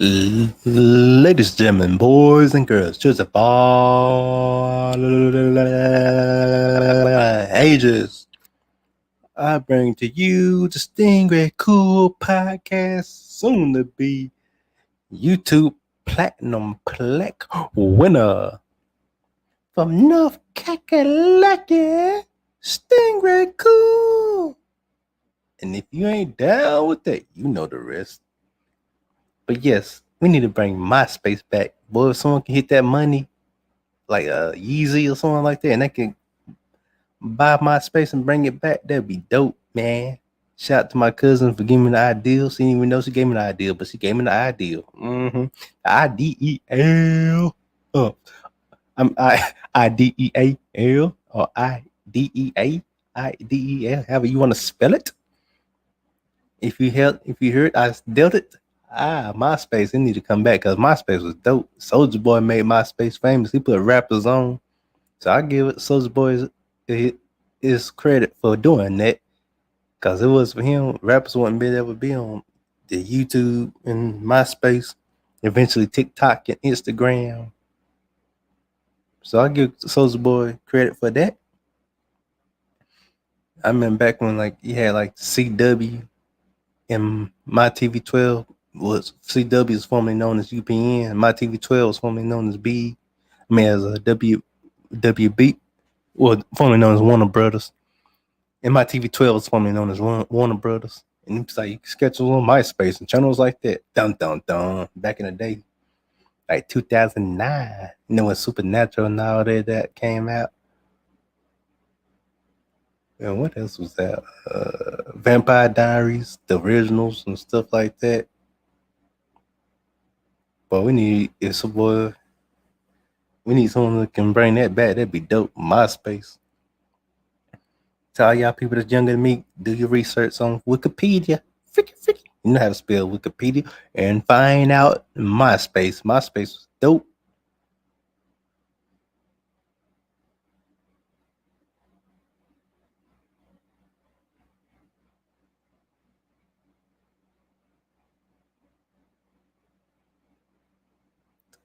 Ladies and gentlemen, boys and girls, just of all ages, I bring to you the Stingray Cool Podcast, soon to be YouTube Platinum Plaque winner from North Kakalaki, Stingray Cool. And if you ain't down with that, you know the rest. But yes, we need to bring MySpace back. Boy, if someone can hit that money, like a Yeezy or something like that, and they can buy MySpace and bring it back, that'd be dope, man. Shout out to my cousin for giving me the idea. She didn't even know she gave me the idea, but she gave me the idea. IDEAL. I'm IDEAL or IDEAL, however you want to spell it. If you heard I dealt it, MySpace, it need to come back because MySpace was dope. Soldier Boy made MySpace famous. He put rappers on. So I give it Soldier Boy his credit for doing that. Cause it was for him, rappers wouldn't be able to be on the YouTube and MySpace, eventually TikTok and Instagram. So I give Soldier Boy credit for that. I remember back when like he had like CW and My TV 12 was CW is formerly known as UPN. My TV 12 was formerly known as B. I mean as a WB, well formerly known as Warner Brothers. And My TV 12 was formerly known as Warner Brothers. And it's like schedule on MySpace and channels like that. Dun dun dun. Back in the day, like 2009. You know when Supernatural and all that came out. And what else was that? Vampire Diaries, the originals and stuff like that. But we need it's a boy. We need someone that can bring that back. That'd be dope. MySpace. Tell y'all people that's younger than me, do your research on Wikipedia. Freaky. You know how to spell Wikipedia and find out MySpace. MySpace was dope.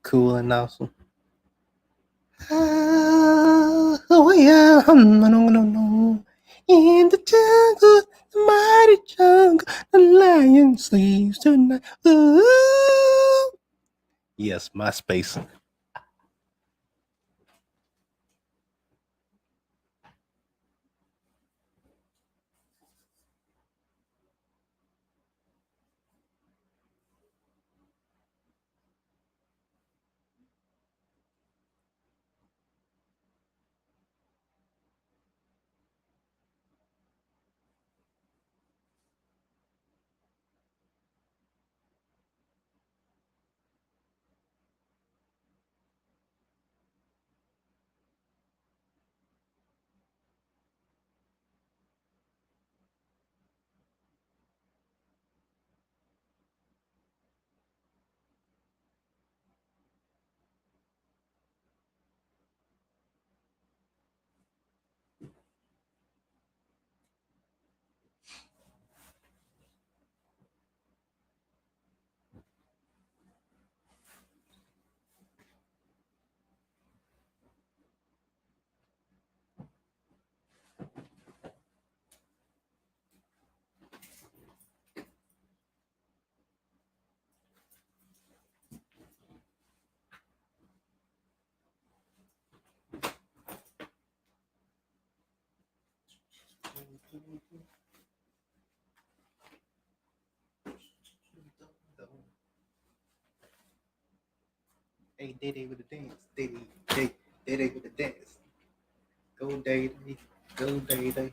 Cool and awesome. Oh yeah, no. In the jungle, the mighty jungle, the lion sleeps tonight. Ooh. Yes, MySpace. Hey, Day with the dance. Day with the dance. Go Day. Go Day.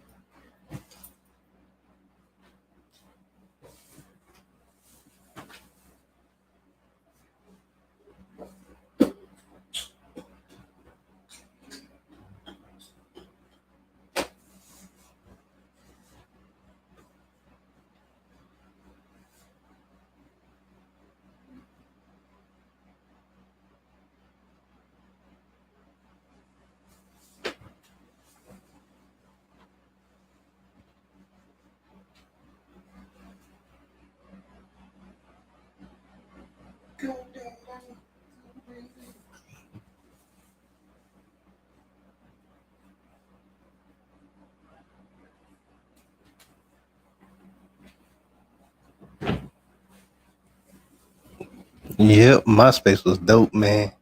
Yep, MySpace was dope, man.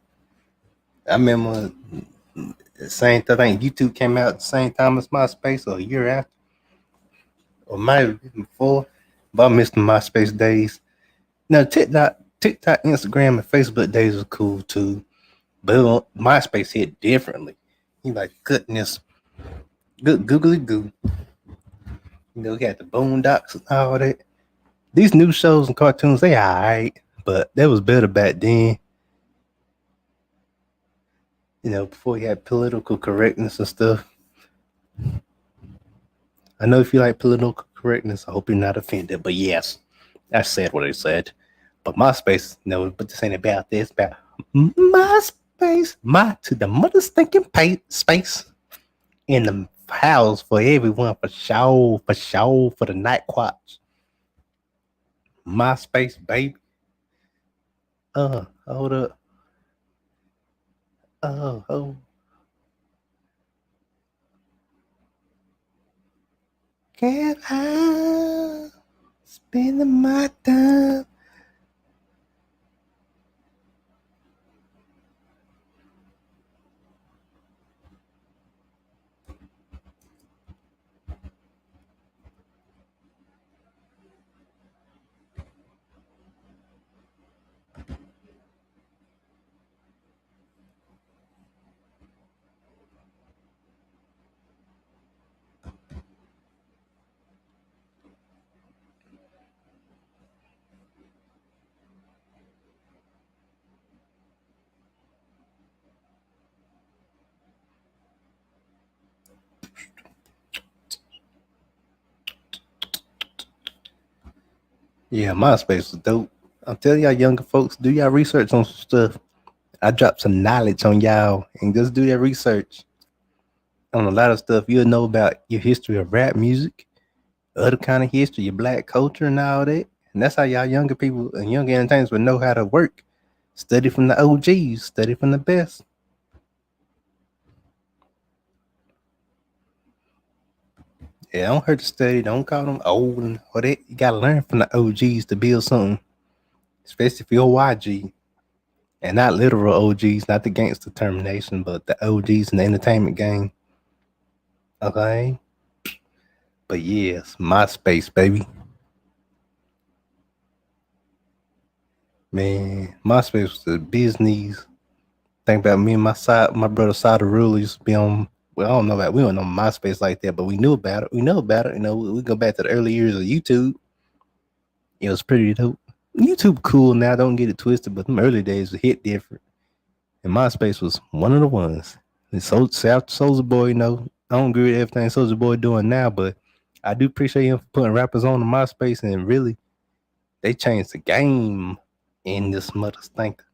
I remember the same thing. I think YouTube came out at the same time as MySpace, or a year after, or might have been before. But I missed the MySpace days. Now TikTok, Instagram, and Facebook days was cool too. But MySpace hit differently. You like goodness, good googly goo. You know, we had the Boondocks and all that. These new shows and cartoons, they alright, but that was better back then. You know, before you had political correctness and stuff. I know if you like political correctness, I hope you're not offended. But yes, I said what I said. But MySpace, no, but this ain't about this. About MySpace, my to the mother stinking space in the house for everyone for sure, for the night watch. MySpace, baby. Hold up. Oh. Can I spend my time? Yeah, MySpace was dope. I'm telling y'all, younger folks, do y'all research on some stuff. I dropped some knowledge on y'all and just do that research on a lot of stuff. You'll know about your history of rap music, other kind of history, your black culture and all that. And that's how y'all younger people and younger entertainers would know how to work. Study from the OGs, study from the best. Yeah, don't hurt to study. Don't call them old and all that. You gotta learn from the OGs to build something, especially if you're YG. And not literal OGs, not the gangster termination, but the OGs in the entertainment game. Okay? But yes, MySpace, baby. Man, MySpace was the business. Think about me and my brother Sada Rule used to be on. Well, I don't know about we weren't on MySpace like that, but we knew about it. We know about it. You know, we go back to the early years of YouTube. It was pretty dope. YouTube cool now. Don't get it twisted, but them early days was hit different. And MySpace was one of the ones. And so after Soldier Boy, you know, I don't agree with everything Soldier Boy doing now, but I do appreciate him for putting rappers on the MySpace, and really they changed the game in this mother stinker.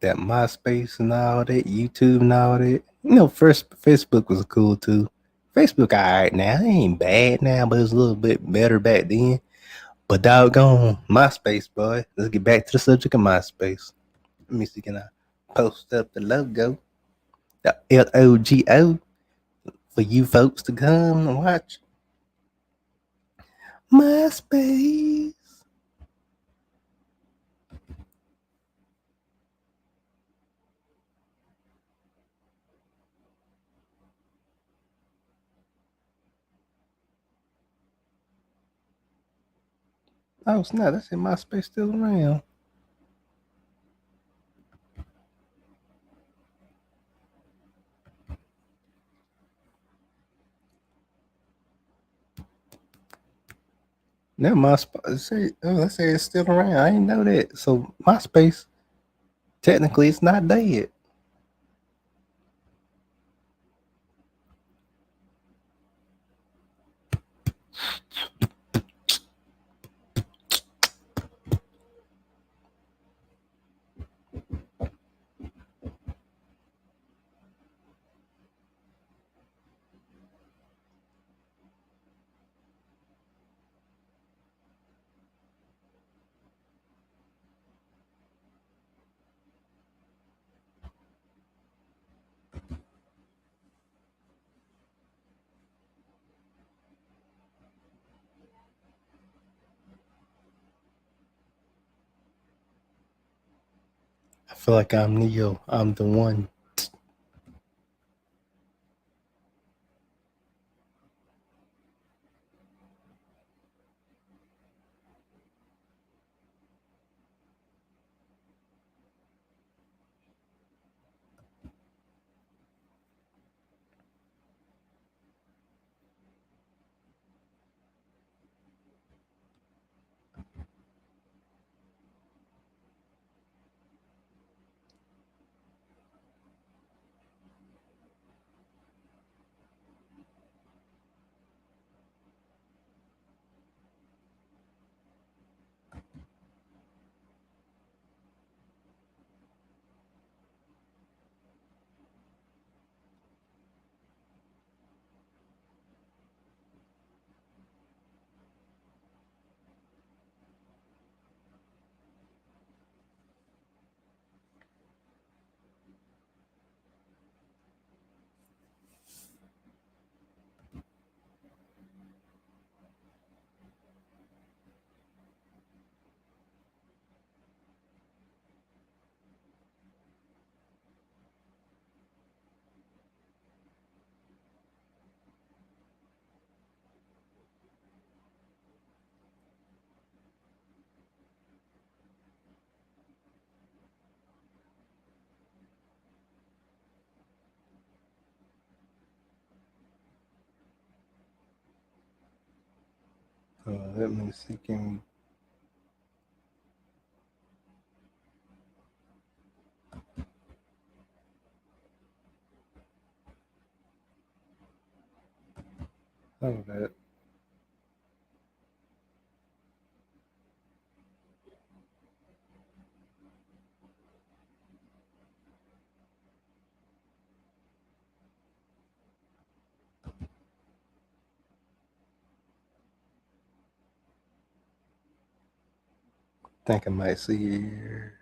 That MySpace and all that, YouTube and all that. You know, first Facebook was cool too. Facebook alright now. It ain't bad now, but it's a little bit better back then. But doggone MySpace, boy. Let's get back to the subject of MySpace. Let me see, can I post up the logo? The LOGO for you folks to come and watch. MySpace. Oh snap, that's in MySpace still around. Now MySpace, let's say it's still around. I didn't know that. So MySpace, technically, it's not dead. feel like I'm Neo. I'm the one. Let me see. Can we? Oh, that. Think I might see here.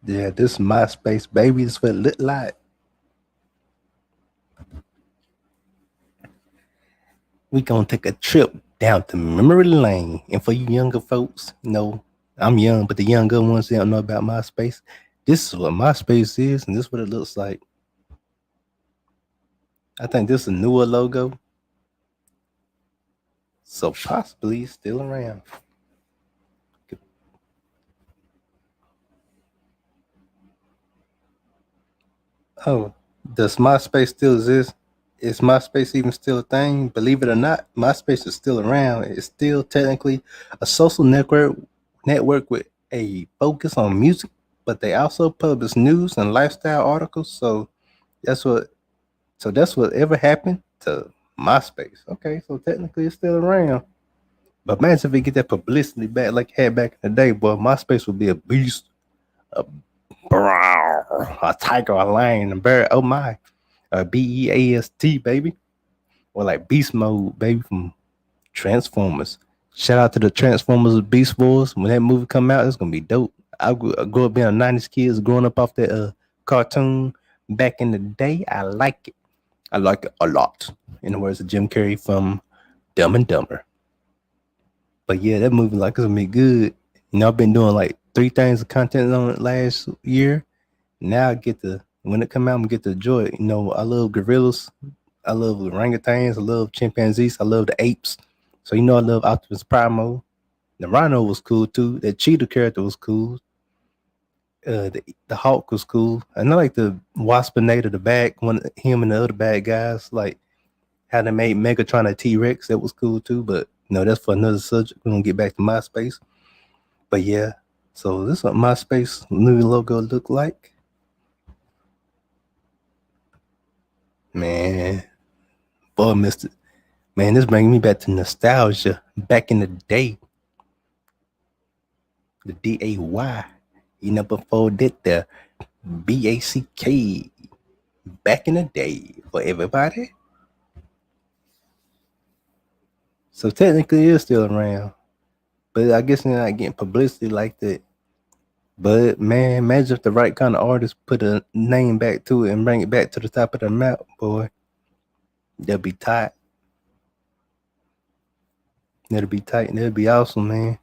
Yeah, this MySpace, baby. This what it look like. We gonna take a trip down to memory lane. And for you younger folks, I'm young, but the younger ones they don't know about MySpace. This is what MySpace is, and this is what it looks like. I think this is a newer logo, so possibly it's still around. Oh, does MySpace still exist? Is MySpace even still a thing? Believe it or not, MySpace is still around. It's still technically a social network with a focus on music, but they also publish news and lifestyle articles. That's what that's what ever happened to MySpace. Okay, so technically it's still around. But man, if we get that publicity back like it had back in the day, boy, MySpace would be a beast, a a tiger, a lion, a bear. Oh my, BEAST baby, or like Beast Mode baby from Transformers. Shout out to the Transformers Beast Wars. When that movie come out, it's gonna be dope. I grew up being a '90s kids, growing up off that cartoon back in the day. I like it. I like it a lot. In the words of Jim Carrey from Dumb and Dumber. But yeah, that movie like it's gonna be good. I've been doing like 3 things of content on it last year. Now I get to when it come out, I'm gonna get to enjoy it. I love gorillas, I love orangutans, I love chimpanzees, I love the apes. So I love Optimus Primo. The Rhino was cool too. That cheetah character was cool. The Hawk was cool. And I like the Waspinator, the bad one, him and the other bad guys. Like how they made Megatron a T Rex, that was cool too. But that's for another subject. We're gonna get back to MySpace. But yeah, so this is what MySpace new logo look like. Man, for Mr. Man, this brings me back to nostalgia. Back in the day, the DAY. Before that, the BACK. Back in the day for everybody. So technically, it's still around. But I guess they're not getting publicity like that. But man, imagine if the right kind of artist put a name back to it and bring it back to the top of the map, boy. They'll be tight. That'll be tight and that'll be awesome, man.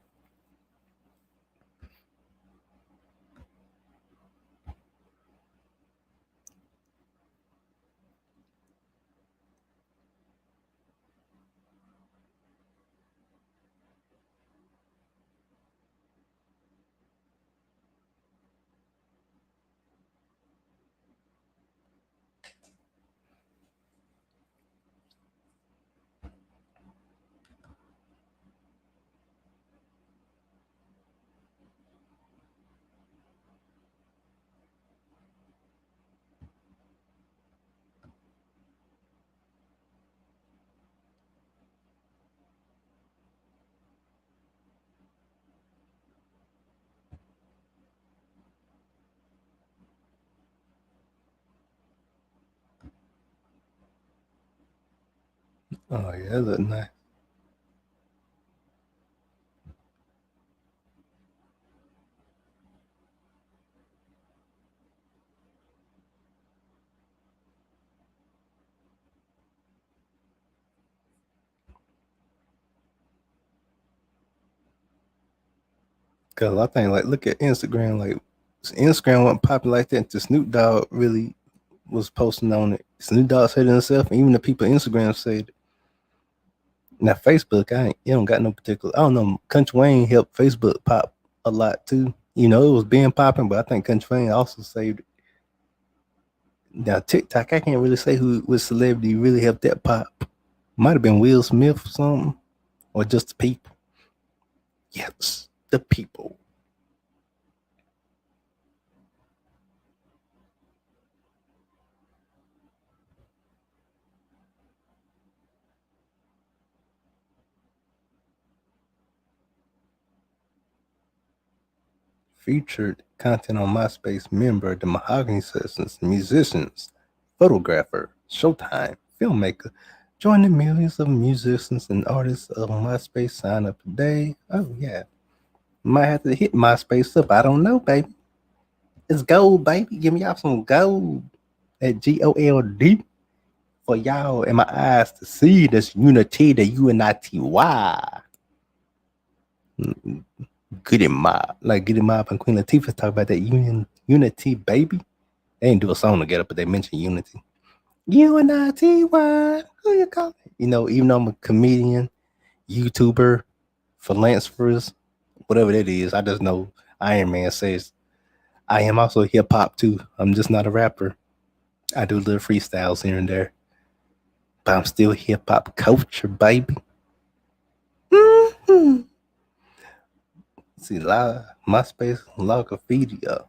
Oh yeah, that look nice. Cause I think like look at Instagram, like Instagram wasn't popular like that until Snoop Dogg really was posting on it. Snoop Dogg said it himself, and even the people on Instagram said it. Now Facebook, I ain't you don't got no particular. I don't know. Country Wayne helped Facebook pop a lot too. It was being popping, but I think Country Wayne also saved it. Now TikTok, I can't really say who was celebrity really helped that pop. Might have been Will Smith or something, or just the people. Yes, the people. Featured content on MySpace member, the Mahogany Sessions, musicians, photographer, Showtime, filmmaker. Join the millions of musicians and artists of MySpace. Sign up today. Oh yeah, might have to hit MySpace up. I don't know, baby. It's gold, baby. Give me y'all some gold at GOLD for y'all and my eyes to see this unity, the UNITY. Goody Mob, like Goody Mob and Queen Latifah talk about that unity, baby. They didn't do a song together, but they mentioned unity. UNITY, who you calling? Even though I'm a comedian, YouTuber, philanthropist, whatever that is, I just know Iron Man says I am also hip hop too. I'm just not a rapper. I do little freestyles here and there, but I'm still hip hop culture, baby. Mm-hmm. See, MySpace, Logopedia.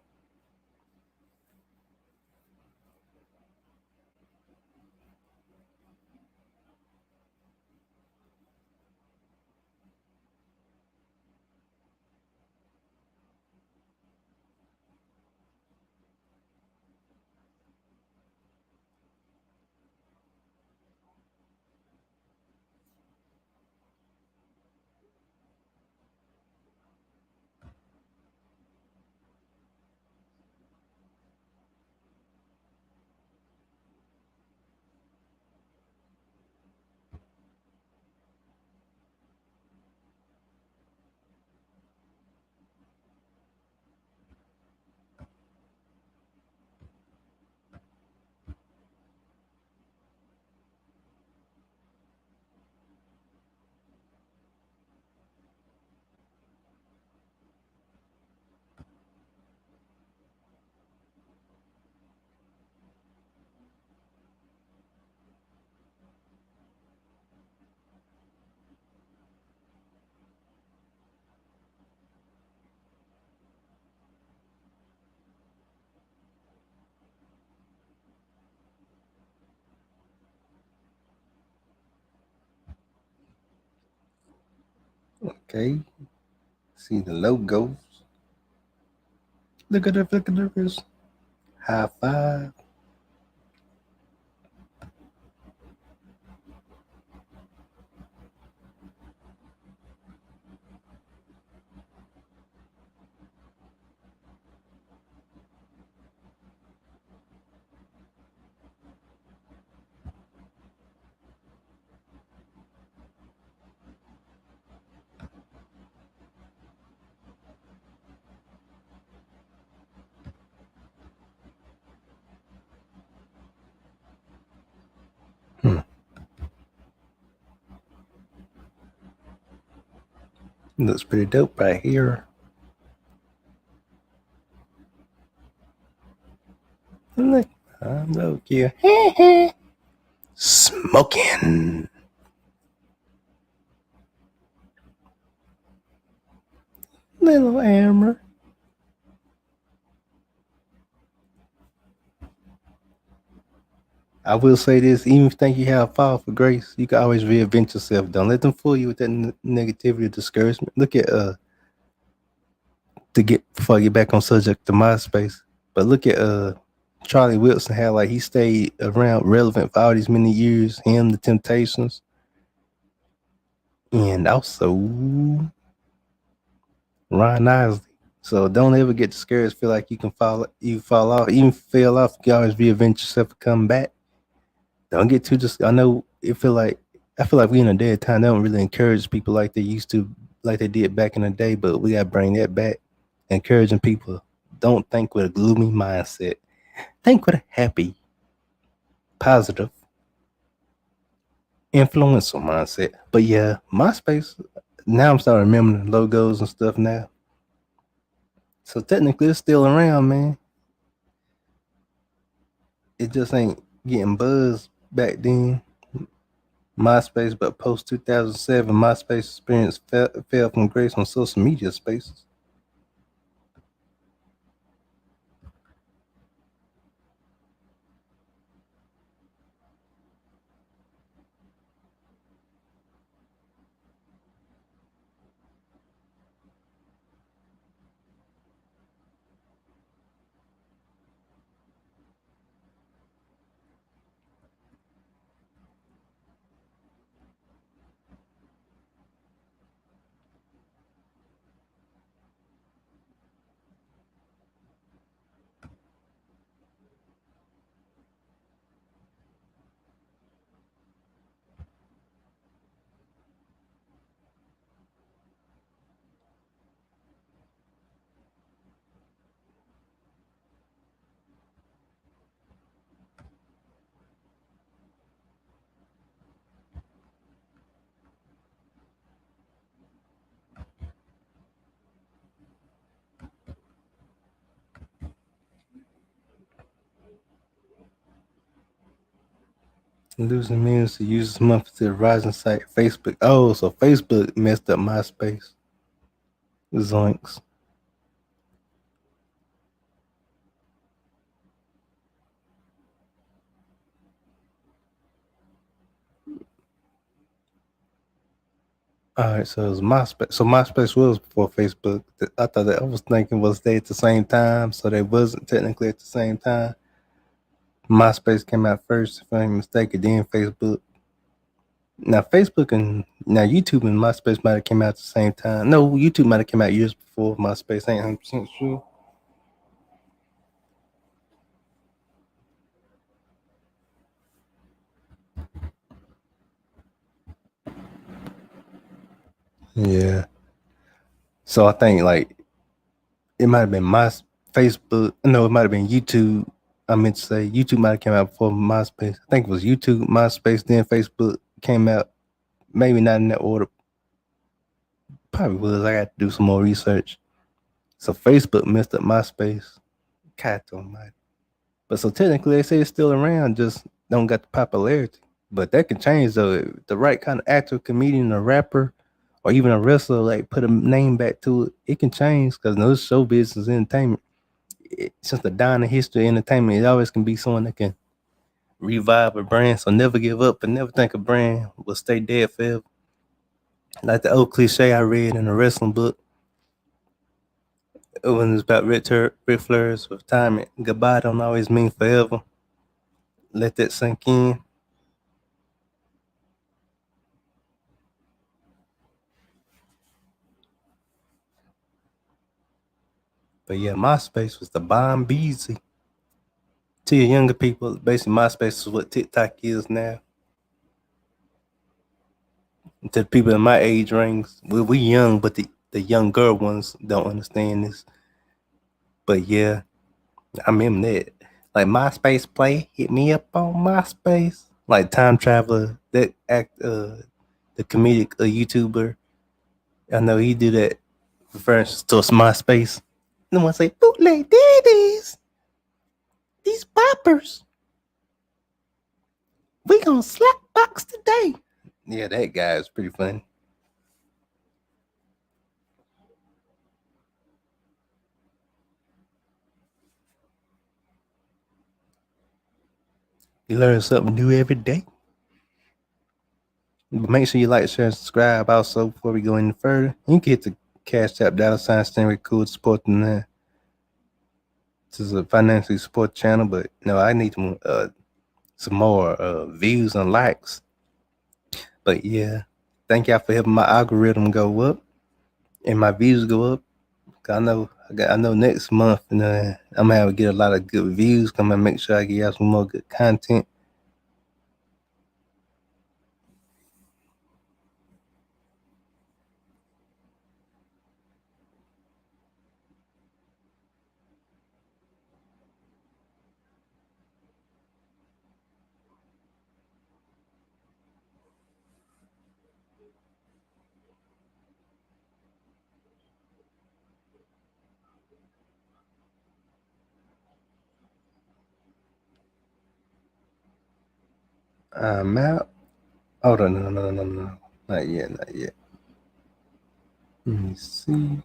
Okay. See the logos. Look at the high five. Looks pretty dope right here. Look, look here. Smoking. Little Amber. I will say this: even if you think you have a fall for grace, you can always reinvent yourself. Don't let them fool you with that negativity or discouragement. Look at to get before I get back on subject to MySpace, but look at Charlie Wilson, how like he stayed around relevant for all these many years. Him, the Temptations, and also Ron Isley. So don't ever get discouraged. Feel like you fall off, even fail off. You can always reinvent yourself and come back. Don't get too just. I know it feel like I feel like we in a dead time. They don't really encourage people like they used to, like they did back in the day. But we gotta bring that back. Encouraging people. Don't think with a gloomy mindset. Think with a happy, positive, influential mindset. But yeah, MySpace. Now I'm starting remembering the logos and stuff now. So technically, it's still around, man. It just ain't getting buzz back then. MySpace, but post 2007, MySpace experience fell from grace on social media spaces. Losing millions to users month to the rising site Facebook. Oh, so Facebook messed up MySpace. Zoinks. All right, so it was MySpace. So MySpace was before Facebook. I thought that I was thinking was they at the same time, so they wasn't technically at the same time. MySpace came out first, if I'm not mistaken, then Facebook. Now Facebook and now YouTube and MySpace might have came out at the same time. No, YouTube might have came out years before MySpace. Ain't 100% sure. Yeah. So I think like it might have been my Facebook. No, it might have been YouTube. I meant to say YouTube might have came out before MySpace. I think it was YouTube, MySpace, then Facebook came out. Maybe not in that order. Probably was. I got to do some more research. So Facebook messed up MySpace. God almighty. But so technically they say it's still around, just don't got the popularity. But that can change though. If the right kind of actor, comedian, or rapper, or even a wrestler, like put a name back to it, it can change because no show business entertainment. Since the dawn of history of entertainment, it always can be someone that can revive a brand. So never give up and never think a brand will stay dead forever. Like the old cliche I read in a wrestling book when it's about Ric Flair's retirement. Goodbye don't always mean forever. Let that sink in. But yeah, MySpace was the bomb beezy. To your younger people, basically MySpace is what TikTok is now. To the people in my age range, we young, but the younger ones don't understand this. But yeah, I remember that. Like MySpace play, hit me up on MySpace. Like Time Traveler, that the comedic YouTuber. I know he do that reference to MySpace. No one say bootleg daddies, these poppers. We gonna slap box today. Yeah, that guy is pretty funny. You learn something new every day. But make sure you like, share, and subscribe. Also, before we go any further, you can hit the Cash App $ Stanley Cool supporting that. This is a financially support channel, but no, I need some more views and likes. But yeah, thank y'all for helping my algorithm go up and my views go up. I know next month, and I'm gonna have to get a lot of good views. Come and make sure I get y'all some more good content. I'm out. Oh no, not yet, not yet. Let me see.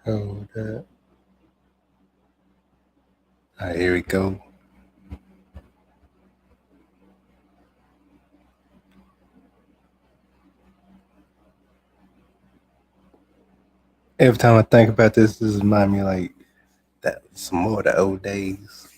Hold up. All right, here we go. Every time I think about this reminds me like that some more of the old days.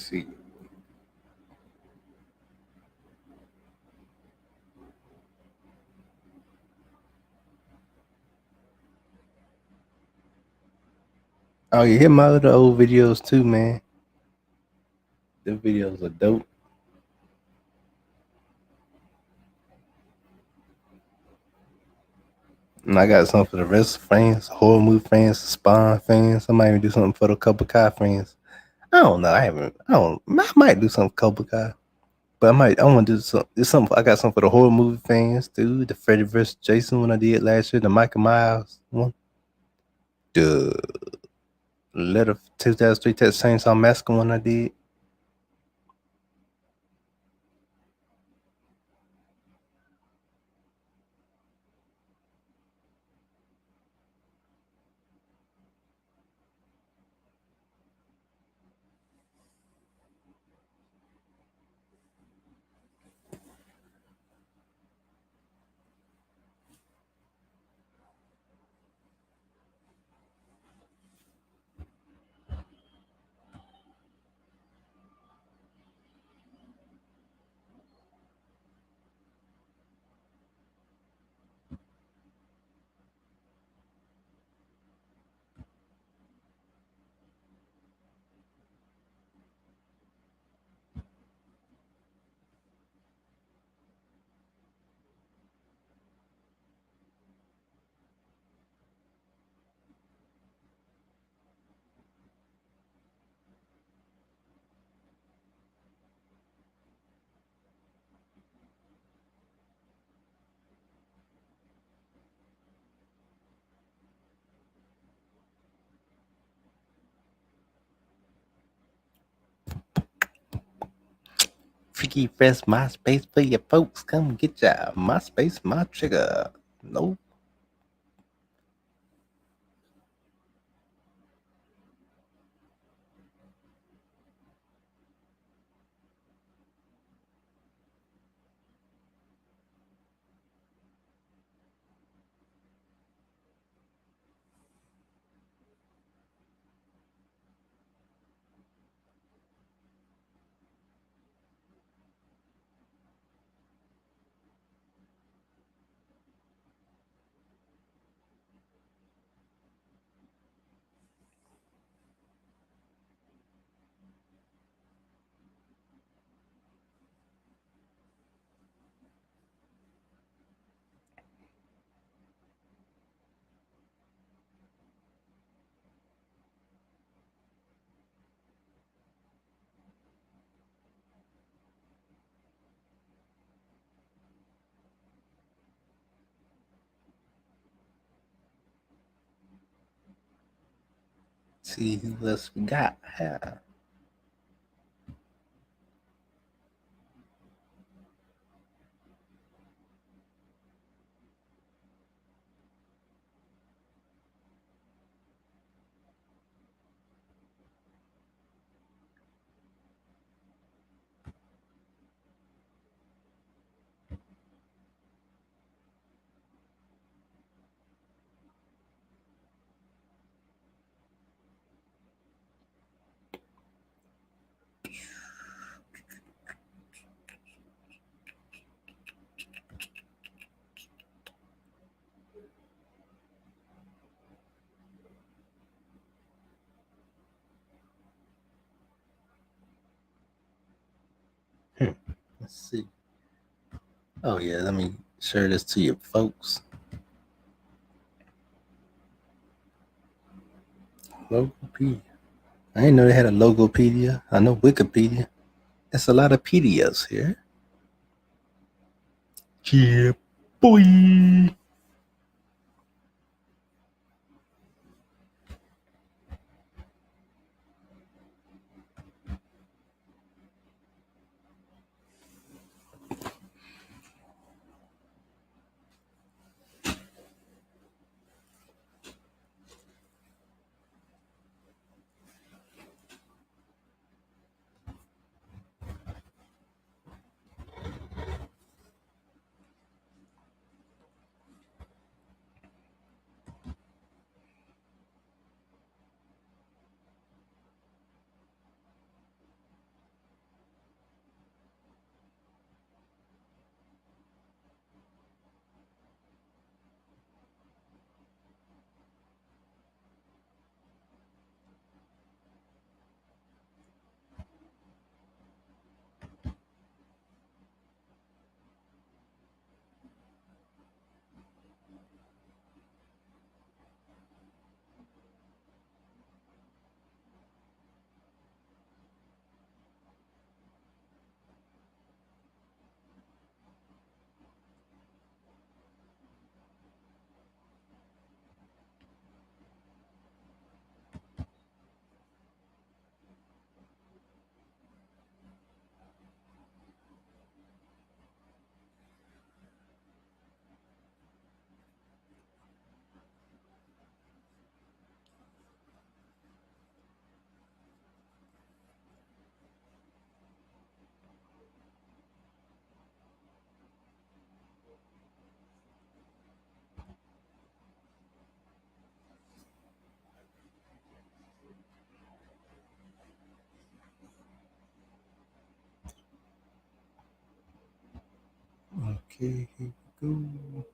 see. Oh, you hit my other old videos too, man. The videos are dope. And I got something for the rest of fans, horror movie fans, Spawn fans. I might even do something for the Cobra Kai fans. I don't know. I haven't. I might do something for Cobra Kai, but I want to do some. There's something. I got something for the horror movie fans too. The Freddy vs. Jason one I did last year. The Michael Myers one. The Letter 2003 Texas Chainsaw Massacre one I did. Freaky Fresh MySpace for your folks. Come get ya. MySpace, my trigger. No. See who else we got. Yeah. Let's see. Oh yeah, let me share this to you folks. Logopedia. I didn't know they had a Logopedia. I know Wikipedia. There's a lot of pedias here. Yeah, boy. Okay, here we go.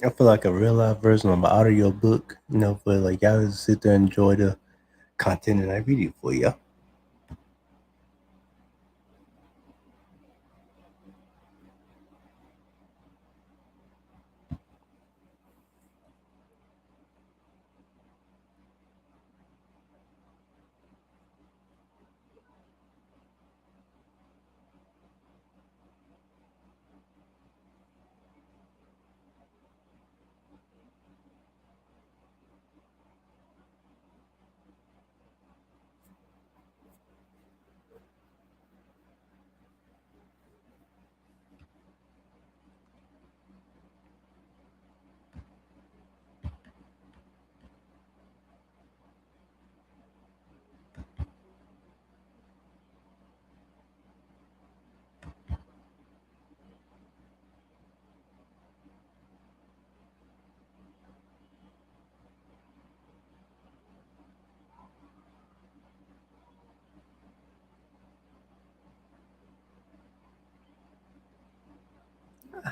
I feel like a real life version of my audio book, for like y'all just sit there and enjoy the content that I read it for you.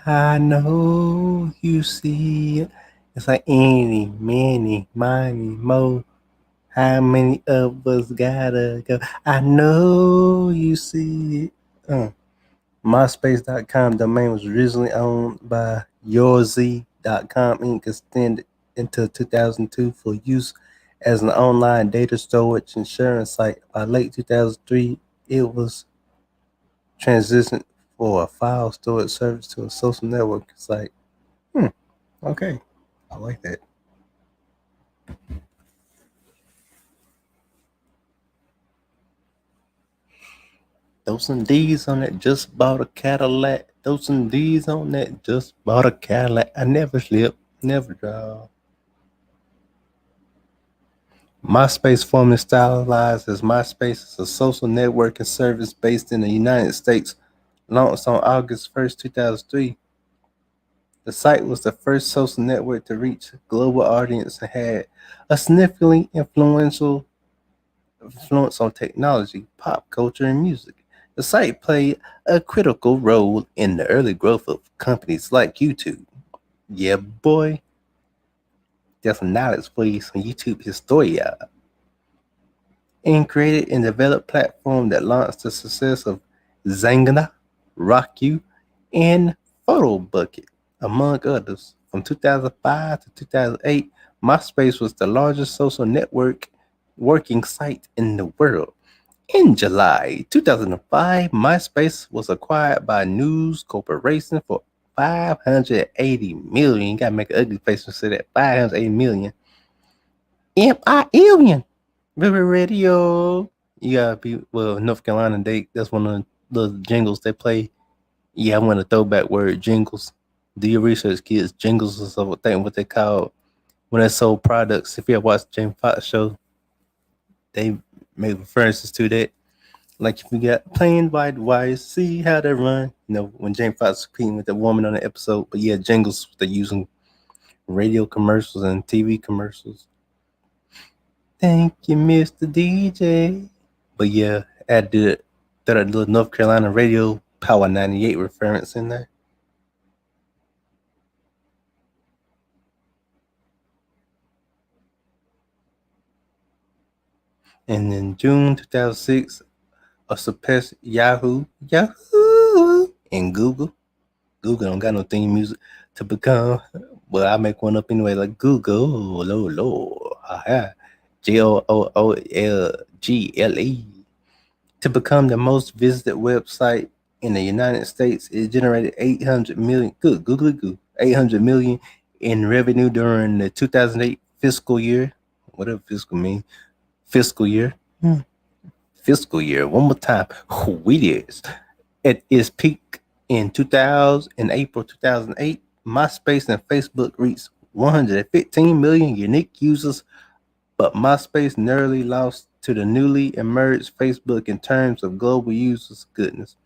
I know you see it. It's like any, many, miny, mo. How many of us gotta go? I know you see it. MySpace.com domain was originally owned by YourZ.com Inc. extended into 2002 for use as an online data storage and sharing site. By late 2003, it was transitioned for a file storage service to a social network site. Okay, I like that. Those some D's on that. Just bought a Cadillac. Those some D's on that. Just bought a Cadillac. I never slip, never draw. MySpace, formerly stylized as MySpace, is a social networking service based in the United States. Launched on August 1st, 2003, the site was the first social network to reach a global audience and had a significantly influential influence on technology, pop culture, and music. The site played a critical role in the early growth of companies like YouTube. Yeah, boy, there's some knowledge for you, some YouTube historia. And created and developed platform that launched the success of Zangana, RockU, and PhotoBucket, among others. From 2005 to 2008, MySpace was the largest social network working site in the world. In July 2005, MySpace was acquired by News Corporation for 580 million. You gotta make an ugly face and say that 580 million. M-I-L-N. River Radio. You gotta be North Carolina. That's one of the jingles they play. Yeah, I want a throwback word, jingles. Do your research, kids. Jingles is a thing what they call when they sold products. If you ever watched James Fox show, they make references to that. Like if you got plain white wires, see how they run. When James Fox was competing with the woman on the episode. But yeah, jingles they're using radio commercials and TV commercials. Thank you, Mr. DJ. But yeah, I did that a little North Carolina radio Power 98 reference in there. And in June 2006, I surpassed Yahoo, and Google. Google don't got no theme music to become. Well, I make one up anyway, like Google, Lord, JOOLGLE. To become the most visited website in the United States, it generated 800 million. Good, Google, 800 million in revenue during the 2008 fiscal year. Whatever fiscal mean, fiscal year, fiscal year. One more time, who it is. At its peak in 2000, in April 2008, MySpace and Facebook reached 115 million unique users, but MySpace narrowly lost to the newly emerged Facebook in terms of global users' goodness.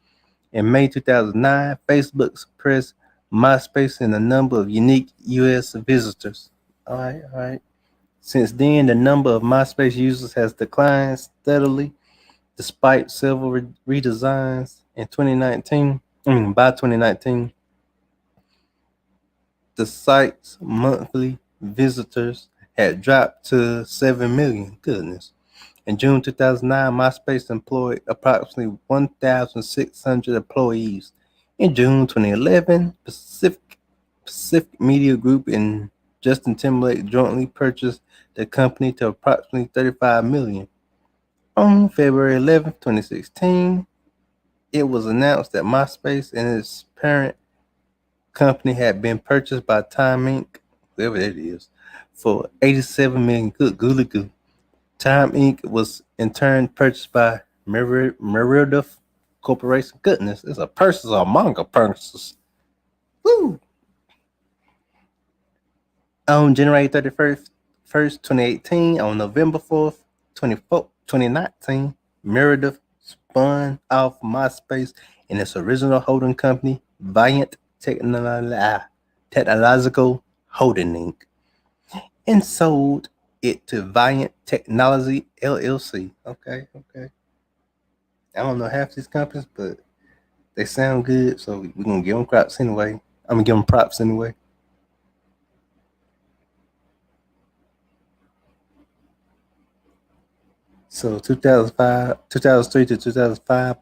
In May 2009, Facebook suppressed MySpace in the number of unique U.S. visitors. All right. Since then, the number of MySpace users has declined steadily, Despite several redesigns in 2019, by 2019, the site's monthly visitors had dropped to 7 million. Goodness. In June 2009, MySpace employed approximately 1,600 employees. In June 2011, Pacific Media Group and Justin Timberlake jointly purchased the company to approximately 35 million. On February 11th, 2016, it was announced that MySpace and its parent company had been purchased by Time Inc., whoever that is, for 87 million. Good googly goo. Time Inc. was in turn purchased by Meredith Corporation. Goodness, it's a purchase or manga purchase. Woo! On January 31st, 2018, on November 4th, 2019, Meredith spun off MySpace in its original holding company, Viant Technological Holding Inc., and sold it to Viant Technology LLC. Okay. I don't know half these companies, but they sound good, so we're gonna give them props anyway. I'm gonna give them props anyway. So 2003 to 2005,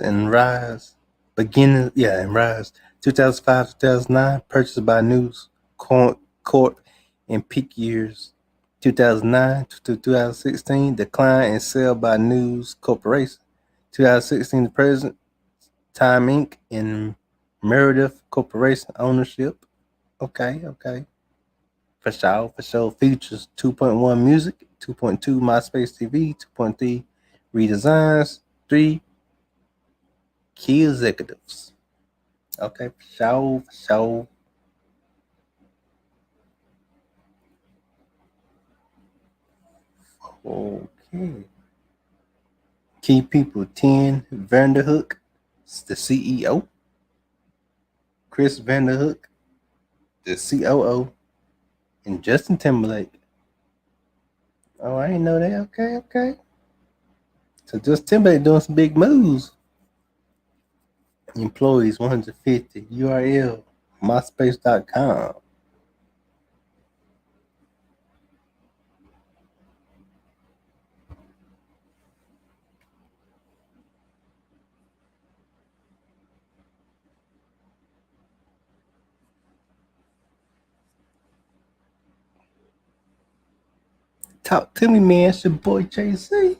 and Rise. 2005 to 2009, purchased by News Corp in peak years. 2009 to 2016, decline and sell by News Corporation. 2016 to present, Time Inc. and Meredith Corporation ownership. Okay. For sure. Features 2.1 music, 2.2 MySpace TV, 2.3 redesigns, 3 key executives. Okay, for sure. Okay. Key people 10, Vanderhook, the CEO, Chris Vanderhook, the COO, and Justin Timberlake. Oh, I didn't know that. Okay. So Justin Timberlake doing some big moves. Employees 150, URL, myspace.com. Talk to me, man. It's your boy Jay Z.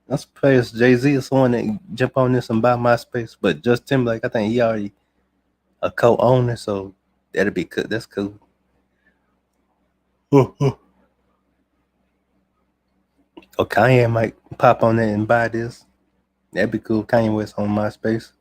I'm surprised Jay Z is someone that jump on this and buy MySpace, but Justin Timberlake, I think he already a co-owner, so that'll be good. That's cool. Or Kanye might pop on that and buy this. That'd be cool. Kanye West on MySpace.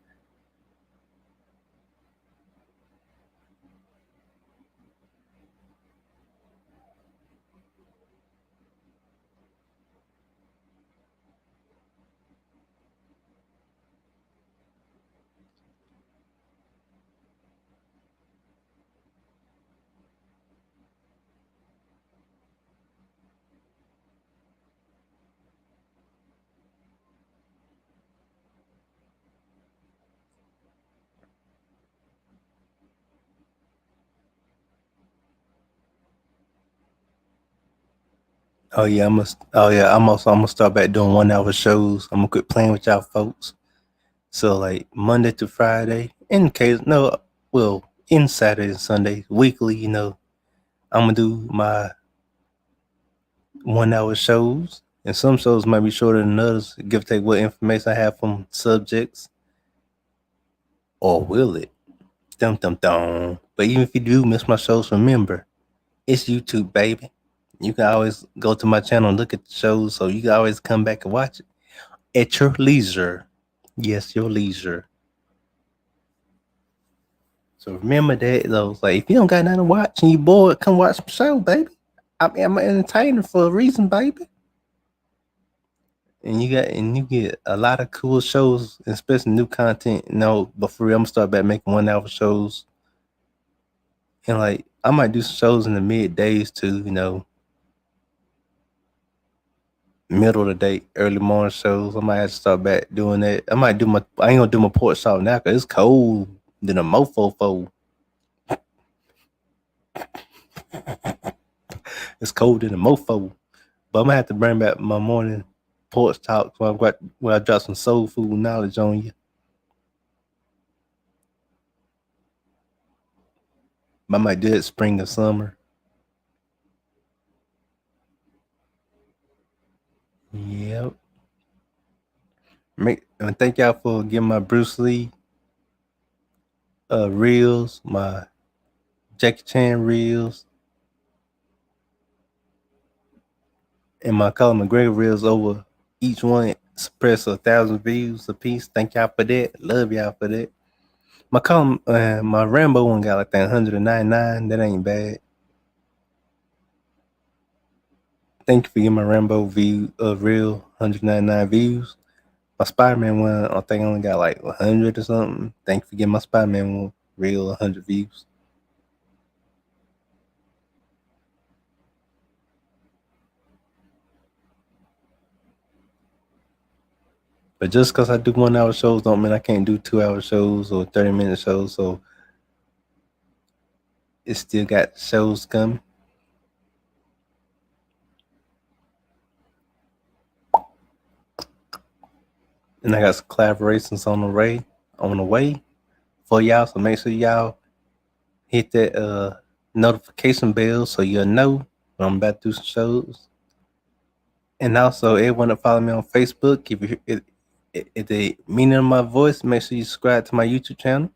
I'm gonna start back doing 1 hour shows. I'm gonna quit playing with y'all folks. So like Monday to Friday, in case no, well, in Saturday and Sunday, weekly, I'm gonna do my 1 hour shows. And some shows might be shorter than others, give or take what information I have from subjects, or will it? Dum dum dum. But even if you do miss my shows, remember, it's YouTube, baby. You can always go to my channel and look at the shows, so you can always come back and watch it at your leisure. Yes, your leisure. So remember that though. Like if you don't got nothing to watch and you bored, come watch some show, baby. I'm an entertainer for a reason, baby. And you get a lot of cool shows, especially new content. But for real, I'm gonna start back making 1 hour shows. And like I might do some shows in the middays too, middle of the day, early morning shows. I might have to start back doing that. I ain't gonna do my pork chop now because it's cold than a mofo fold. It's cold than a mofo. But I'm gonna have to bring back my morning porch talk when I drop some soul food knowledge on you. I might do it spring or summer. Yep. And thank y'all for getting my Bruce Lee reels, my Jackie Chan reels, and my Colin McGregor reels over each one suppress 1,000 views a piece. Thank y'all for that. Love y'all for that. My Rambo one got like that 199. That ain't bad. Thank you for getting my Rambo view real 199 views. My Spider-Man one, I think I only got like 100 or something. Thank you for getting my Spider-Man one real 100 views. But just because I do 1 hour shows don't mean I can't do 2 hour shows or 30-minute shows. So it still got shows coming. And I got some collaborations on the way for y'all. So make sure y'all hit that notification bell so you'll know when I'm about to do some shows. And also, everyone that follow me on Facebook, if the meaning of my voice, make sure you subscribe to my YouTube channel.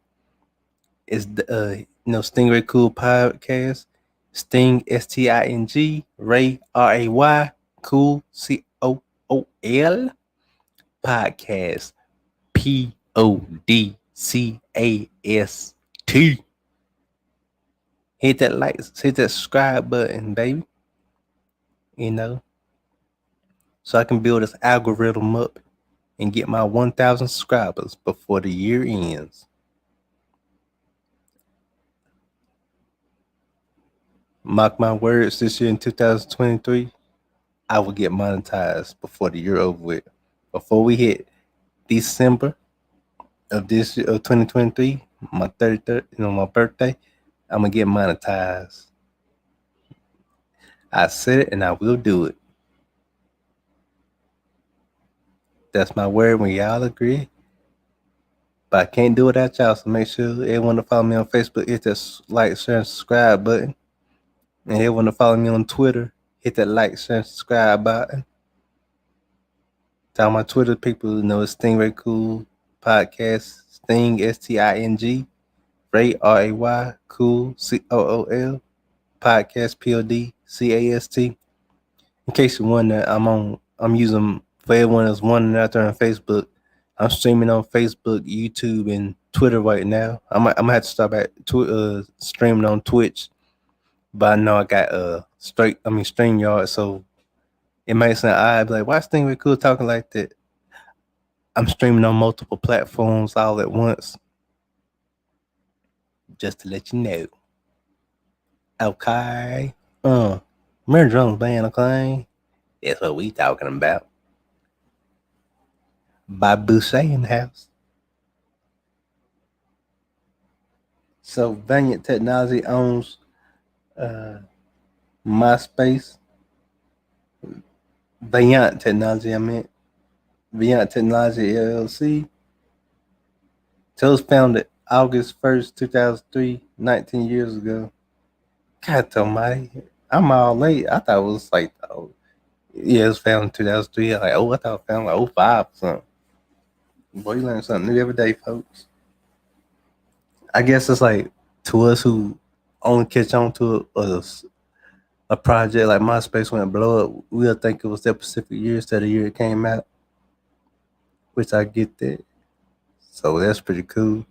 It's the Stingray Cool Podcast. Sting STING, Ray RAY, Cool COOL Podcast PODCAST. Hit that like, hit that subscribe button, baby. So I can build this algorithm up and get my 1,000 subscribers before the year ends. Mark my words, this year in 2023, I will get monetized before the year over with. Before we hit December of this year of 2023, my 33rd, my birthday, I'm gonna get monetized. I said it and I will do it. That's my word when y'all agree. But I can't do it without y'all, so make sure everyone to follow me on Facebook hit that like, share, and subscribe button. And everyone to follow me on Twitter, hit that like, share, and subscribe button. Tell my Twitter people it's Stingray Cool Podcast, Sting STING, Ray RAY, Cool COOL Podcast PODCAST. In case you're wondering, I'm using for everyone that's wondering out there on Facebook. I'm streaming on Facebook, YouTube, and Twitter right now. I'm gonna have to start back streaming on Twitch, but I know I got StreamYard, so it might sound odd, like why Stingray Cool talking like that? I'm streaming on multiple platforms all at once, just to let you know. Okay. Mary Jones Band, okay? That's what we talking about. Bob Boucher in the house. So Valiant Technology owns MySpace. Valiant Technology, Valiant Technology LLC. So it was founded August 1st, 2003, 19 years ago. God almighty. I'm all late. I thought it was like, yeah, it was founded in 2003. I thought it was founded like 05 or something. Boy, you learn something new every day, folks. I guess it's like to us who only catch on to a project like MySpace when it blow up, we'll think it was that specific year instead of the year it came out, which I get that. So that's pretty cool.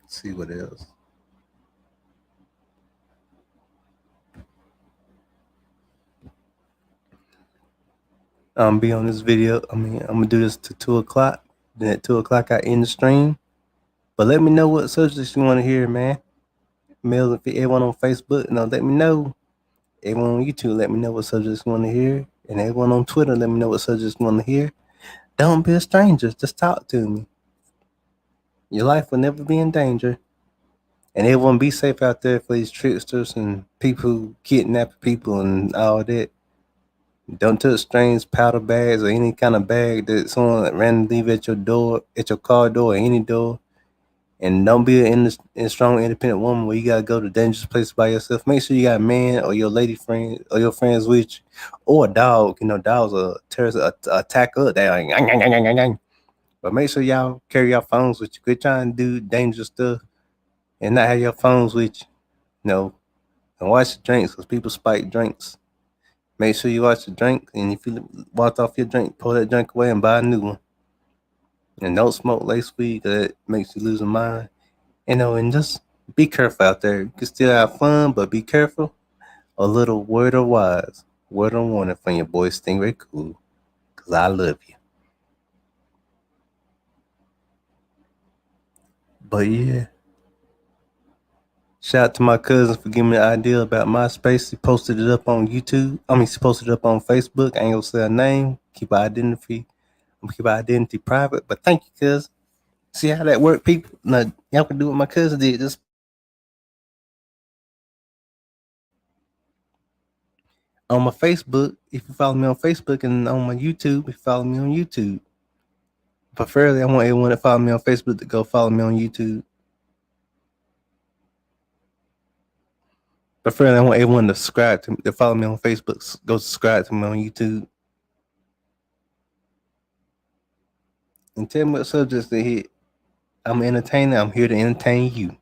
Let's see what else. Be on this video. I'm gonna do this to 2 o'clock. Then at 2 o'clock, I end the stream. But let me know what subjects you want to hear, man. Mail if everyone on Facebook, let me know. Everyone on YouTube, let me know what subjects you want to hear. And everyone on Twitter, let me know what subjects you want to hear. Don't be a stranger. Just talk to me. Your life will never be in danger. And everyone be safe out there for these tricksters and people who kidnap people and all that. Don't touch strange powder bags or any kind of bag that someone randomly leave at your door, at your car door, or any door. And don't be a strong, independent woman where you gotta go to dangerous places by yourself. Make sure you got a man or your lady friend or your friends with you, or a dog. Dogs are terrorist attacker. But make sure y'all carry your phones with you. Quit trying to do dangerous stuff and not have your phones with you. And watch the drinks because people spike drinks. Make sure you watch the drink, and if you walk off your drink, pull that drink away and buy a new one. And don't smoke lace weed because it makes you lose your mind. And just be careful out there. You can still have fun, but be careful. A little word of wise, word of warning from your boy Stingray Cool, because I love you. But yeah. Shout out to my cousin for giving me the idea about MySpace. He posted it up on YouTube. He posted it up on Facebook. I ain't gonna say her name. Keep her identity private. But thank you, cuz. See how that work, people? Now, y'all can do what my cousin did. Just on my Facebook, if you follow me on Facebook, and on my YouTube, if you follow me on YouTube. Preferably, I want everyone that follow me on Facebook to go follow me on YouTube. Preferably, I want everyone to subscribe to me, to follow me on Facebook. Go subscribe to me on YouTube. And tell me what subjects to hit. I'm entertaining. I'm here to entertain you.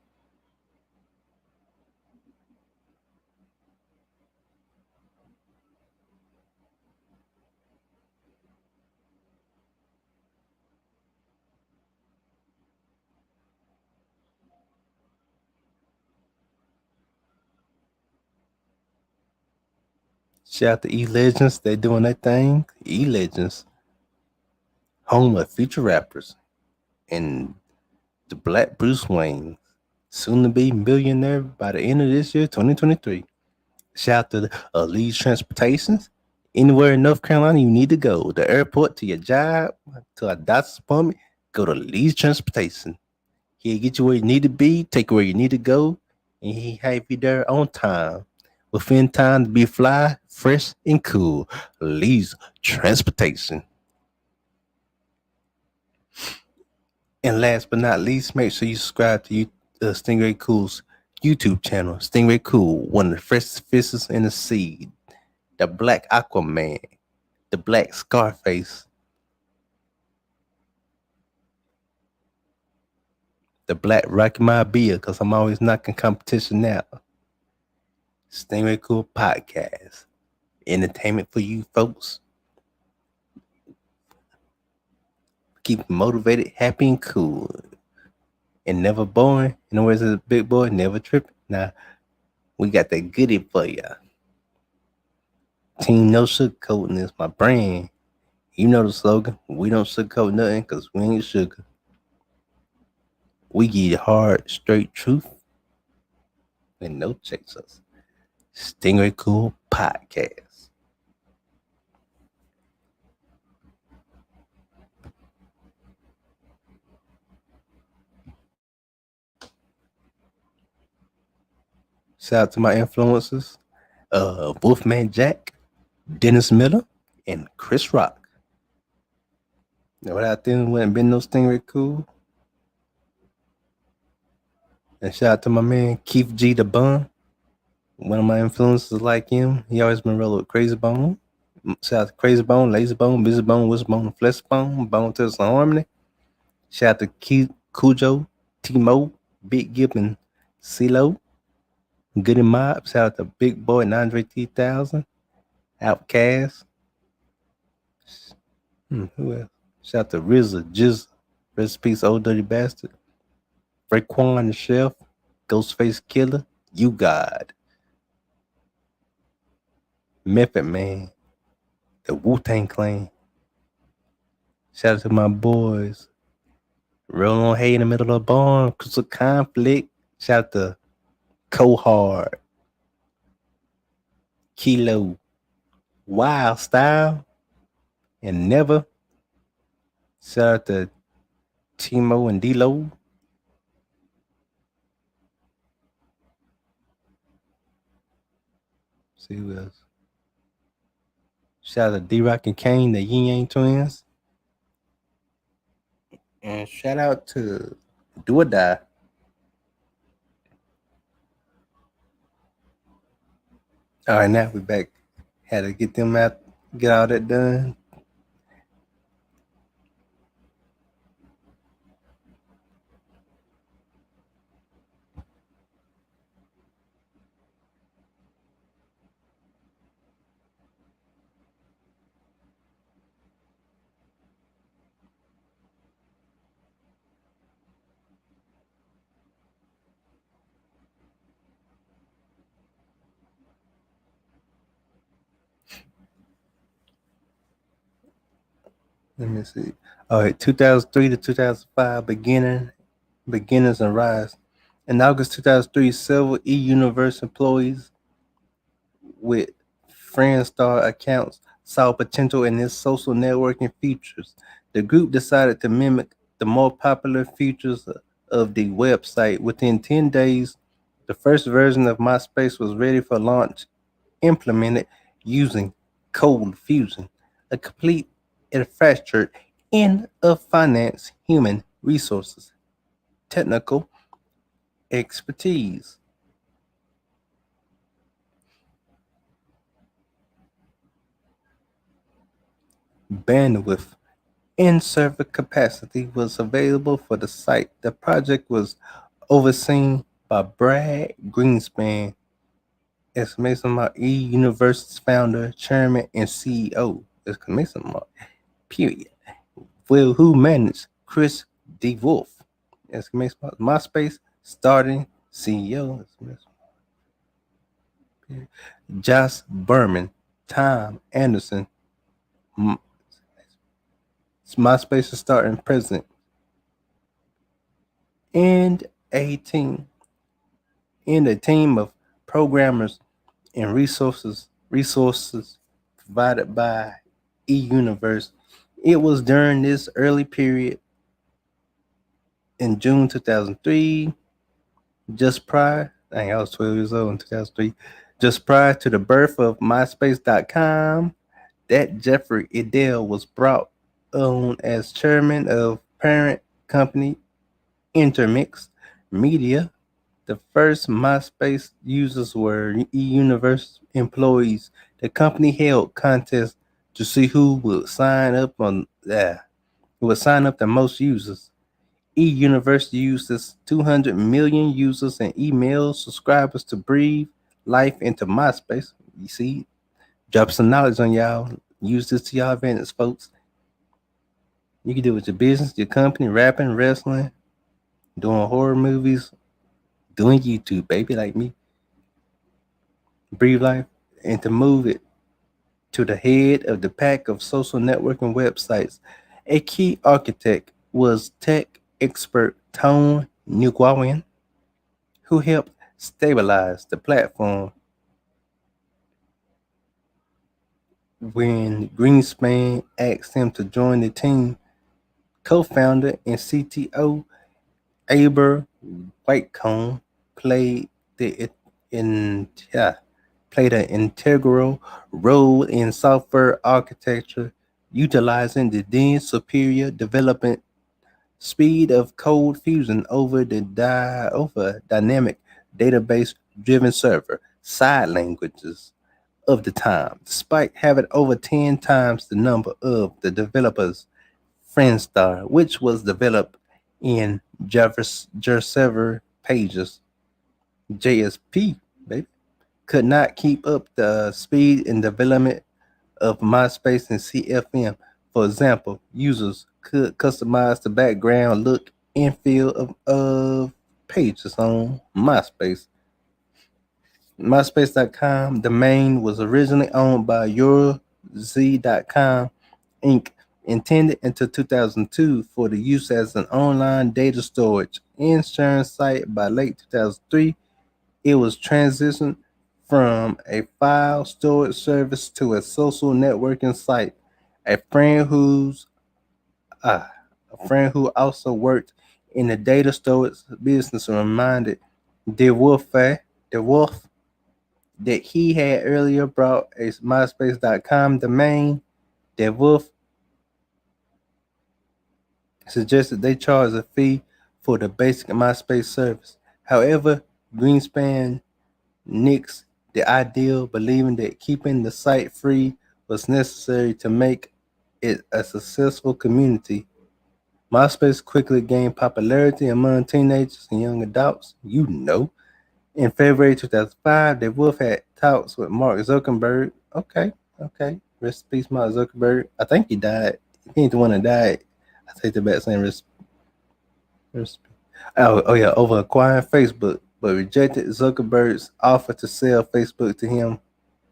Shout out to E Legends. They doing their thing. E Legends, home of future rappers, and the Black Bruce Wayne, soon to be millionaire by the end of this year, 2023. Shout out to the Lee's Transportations. Anywhere in North Carolina you need to go, the airport to your job, to a doctor's appointment, go to Lee's Transportation. He'll get you where you need to be, take you where you need to go, and he have you there on time. Within time to be fly, fresh, and cool. Lee's Transportation. And last but not least, make sure you subscribe to Stingray Cool's YouTube channel. Stingray Cool, one of the freshest fishes in the sea. The Black Aquaman, the Black Scarface, the Black Rocky Maivia, because I'm always knocking competition out. Stingray Cool Podcast. Entertainment for you folks. Keep motivated, happy, and cool. And never boring. In other words, as a big boy, never tripping. Now, we got that goodie for ya. Team No Sugarcoating is my brand. You know the slogan. We don't sugarcoat nothing because we ain't sugar. We give you hard, straight truth and no chasers. Stingray Cool Podcast. Shout out to my influencers, Wolfman Jack, Dennis Miller, and Chris Rock. Now, without them, wouldn't been no Stingray Cool. And shout out to my man Keith G the Bun. One of my influences like him. He always been rolling with Crazy Bone. Shout out to Crazy Bone, Lazy Bone, Busy Bone, Whistle Bone, Flesh Bone, Bone Test and Harmony. Shout out to Keith, Cujo, T-Mo, Big Gip, and CeeLo. Goody Mob. Shout out to Big Boy and Andre 3000. Outcast. Who else? Shout out to RZA, Jizz, Recipes, Old Dirty Bastard. Raekwon the Chef, Ghostface Killer, You God. Method Man. the Wu-Tang Clan. Shout out to my boys. Rolling on hay in the middle of the barn, cause of conflict. Shout out to Cohard, Kilo, Wild Style, and Never. Shout out to Timo and D-Lo. See who else. Shout out to D-Rock and Kane, the Yin Yang twins. And shout out to Do or Die. All right, now we back. Had to get them out, get all that done. Let me see. All right, 2003 to 2005, beginners and rise. In August 2003, several eUniverse employees with Friendstar accounts saw potential in its social networking features. The group decided to mimic the more popular features of the website. Within 10 days, the first version of MySpace was ready for launch, implemented using Cold Fusion, a complete infrastructure in of finance, human resources, technical expertise. Bandwidth and server capacity was available for the site. The project was overseen by Brad Greenspan, exclamation mark, eUniverse's founder, chairman, and CEO, exclamation mark, period. Well, who managed Chris DeWolf, exclamation mark, MySpace starting CEO, exclamation mark, Josh Berman, Tom Anderson, MySpace is starting president, and a team of programmers and resources provided by eUniverse. It was during this early period in June 2003, just prior, I was 12 years old in 2003, just prior to the birth of MySpace.com, that Jeffrey Edel was brought on as chairman of parent company Intermix Media. The first MySpace users were eUniverse employees. The company held contests to see who would sign up the most users. eUniverse uses 200 million users and email subscribers to breathe life into MySpace. You see, drop some knowledge on y'all. Use this to y'all advantage, folks. You can do it with your business, your company, rapping, wrestling, doing horror movies, doing YouTube, baby, like me. Breathe life, and to move it to the head of the pack of social networking websites. A key architect was tech expert Tone Nguyen, who helped stabilize the platform. When Greenspan asked him to join the team, co-founder and CTO Aber Whitcomb played the in yeah, played an integral role in software architecture, utilizing the then superior development speed of Cold Fusion over dynamic database-driven server side languages of the time. Despite having over 10 times the number of the developers, Friendstar, which was developed in Java pages, JSP, baby, could not keep up the speed and development of MySpace and CFM. For example, users could customize the background look and feel of pages on MySpace. MySpace.com domain was originally owned by Z.com Inc., intended until 2002 for the use as an online data storage insurance site. By late 2003, it was transitioned from a file storage service to a social networking site. A friend who's uh, a friend who also worked in the data storage business reminded DeWolf that he had earlier brought a MySpace.com domain. DeWolf suggested they charge a fee for the basic MySpace service. However, Greenspan nixed the ideal, believing that keeping the site free was necessary to make it a successful community. MySpace quickly gained popularity among teenagers and young adults. In February 2005, the Wolf had talks with Mark Zuckerberg. Okay. Rest in peace, Mark Zuckerberg. I think he died. He ain't the one that died. I take the back saying rest. Oh, yeah, over acquiring Facebook, but rejected Zuckerberg's offer to sell Facebook to him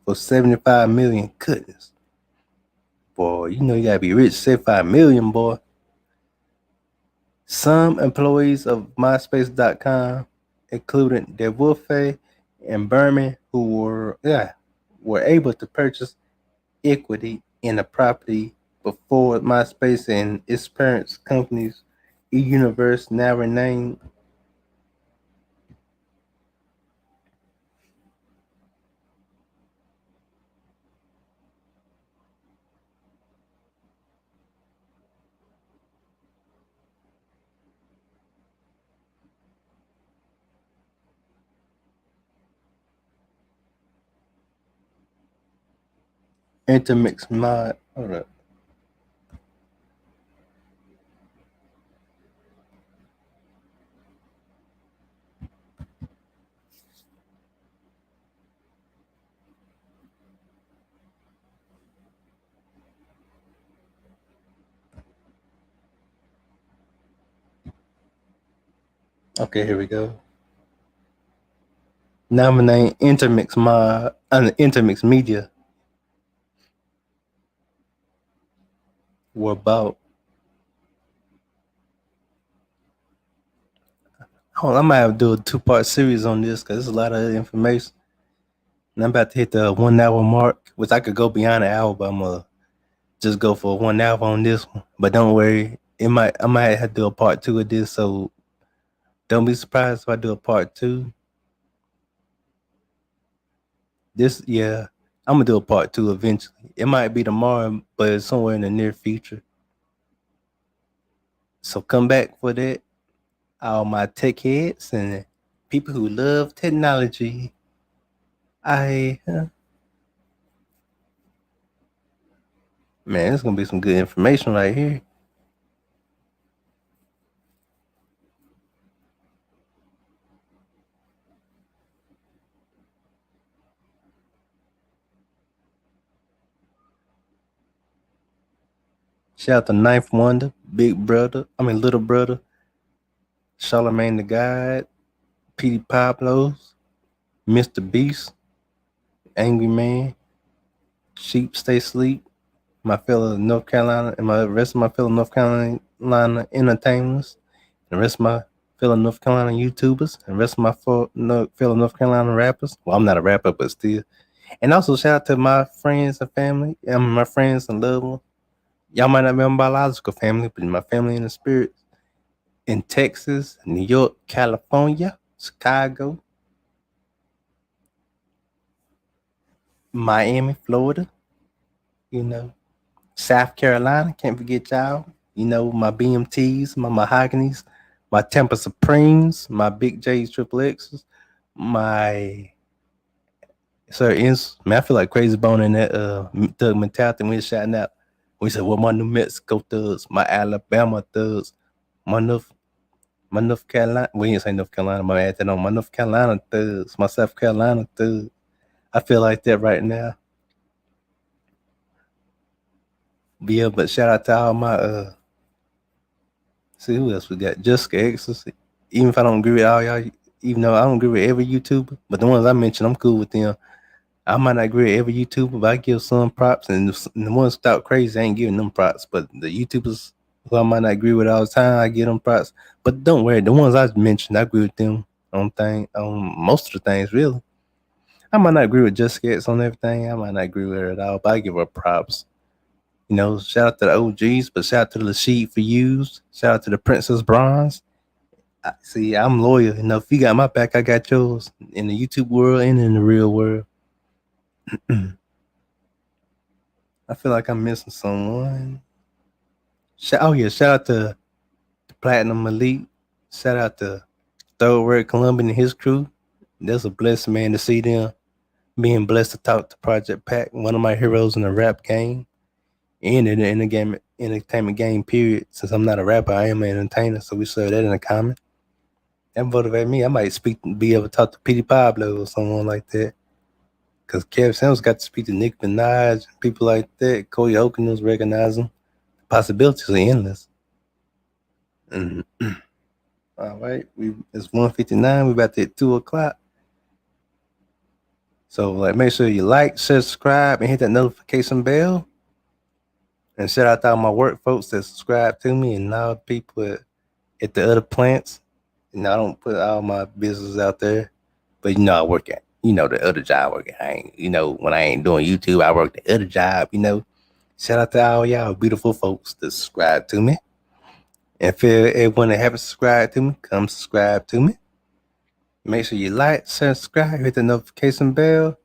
for 75 million. Goodness, boy, you gotta be rich. 75 million, boy. Some employees of MySpace.com, including DeWolfe and Berman, were able to purchase equity in the property before MySpace and its parent companies, eUniverse, now renamed Intermix Mod. Hold up. Okay, here we go. Nominate Intermix Mod, Intermix Media were about. Hold on, I might have to do a 2-part series on this because there's a lot of information. And I'm about to hit the 1 hour mark, which I could go beyond an hour, but I'm gonna just go for 1 hour on this one. But don't worry, I might have to do a part two of this, so don't be surprised if I do a part two. Yeah, I'm gonna do a part two eventually. It might be tomorrow, but it's somewhere in the near future. So come back for that. All my tech heads and people who love technology. Man, it's gonna be some good information right here. Shout out to Ninth Wonder, Big Brother, Little Brother, Charlemagne the God, Petey Pablos, Mr. Beast, Angry Man, Sheep Stay Sleep, my fellow North Carolina, and my rest of my fellow North Carolina entertainers, the rest of my fellow North Carolina YouTubers, and the rest of my fellow North Carolina rappers. Well, I'm not a rapper, but still. And also shout out to my friends and family, my friends and loved ones. Y'all might not be my biological family, but my family in the spirit in Texas, New York, California, Chicago, Miami, Florida, South Carolina. Can't forget y'all. My BMTs, my Mahoganies, my Temper Supremes, my Big J's, Triple X's, my Sir Ins. Man, I feel like Crazy Bone in that Thug Mentality when we shouting out. We said, well, my New Mexico thugs, my Alabama thugs, my North Carolina. We didn't say North Carolina, my add that on. My North Carolina thugs, my South Carolina thugs. I feel like that right now. But yeah, but shout out to all my see who else we got? Jessica Exes. Even if I don't agree with all y'all, even though I don't agree with every YouTuber, but the ones I mentioned, I'm cool with them. I might not agree with every YouTuber, but I give some props, and the ones without crazy, I ain't giving them props. But the YouTubers who I might not agree with all the time, I give them props. But don't worry, the ones I mentioned, I agree with them on most of the things, really. I might not agree with Jessica X on everything. I might not agree with her at all, but I give her props. Shout out to the OGs, but shout out to the Lashid for Used. Shout out to the Princess Bronze. See, I'm loyal. If you got my back, I got yours in the YouTube world and in the real world. I feel like I'm missing someone. Shout out to Platinum Elite. Shout out to Thoroughbred Colombian and his crew. That's a blessed man to see them. Being blessed to talk to Project Pack, one of my heroes in the rap game and in the game entertainment game period. Since I'm not a rapper, I am an entertainer, so we serve that in the common. That motivated me. I might be able to talk to Petey Pablo or someone like that. Because Kev Sims got to speak to Nick Minaj, people like that. Cody Oakens recognize them. The possibilities are endless. All right, it's 1:59. We about to hit 2:00. So make sure you like, share, subscribe, and hit that notification bell. And shout out to all my work folks that subscribe to me and all the people at the other plants. I don't put all my business out there, but I work at the other job I work at. When I ain't doing YouTube, I work the other job. Shout out to all y'all beautiful folks that subscribe to me. And if everyone that haven't subscribed to me, come subscribe to me. Make sure you like, share, subscribe, hit the notification bell,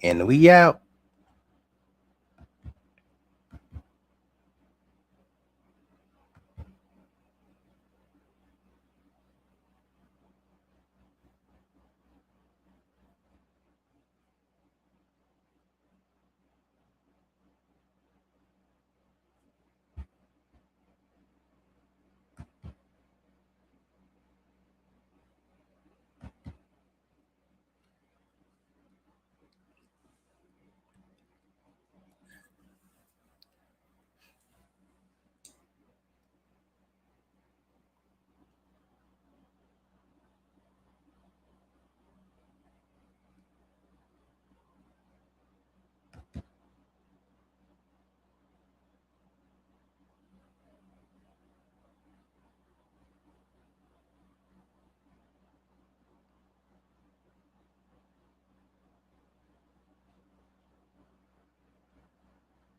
and we out.